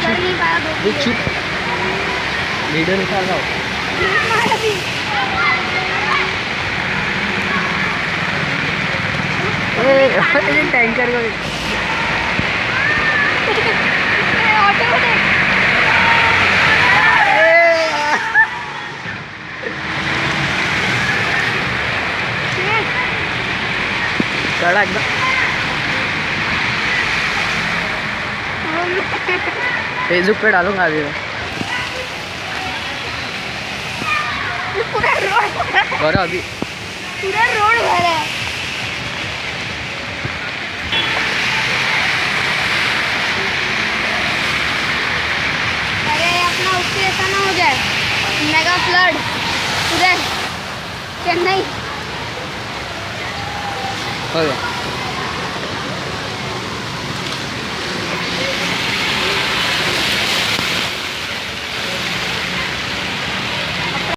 चढ़ नहीं पाया ये चुप वीडियो निकाल रहा हूँ टैंकर को चढ़ा एकदम फेसबुक पे डालूंगा अभी मैं पूरा रोड और अभी पूरा रोड भरा है। अरे अपना उससे ऐसा ना हो जाए मेगा फ्लड उधर चेन्नई हो गया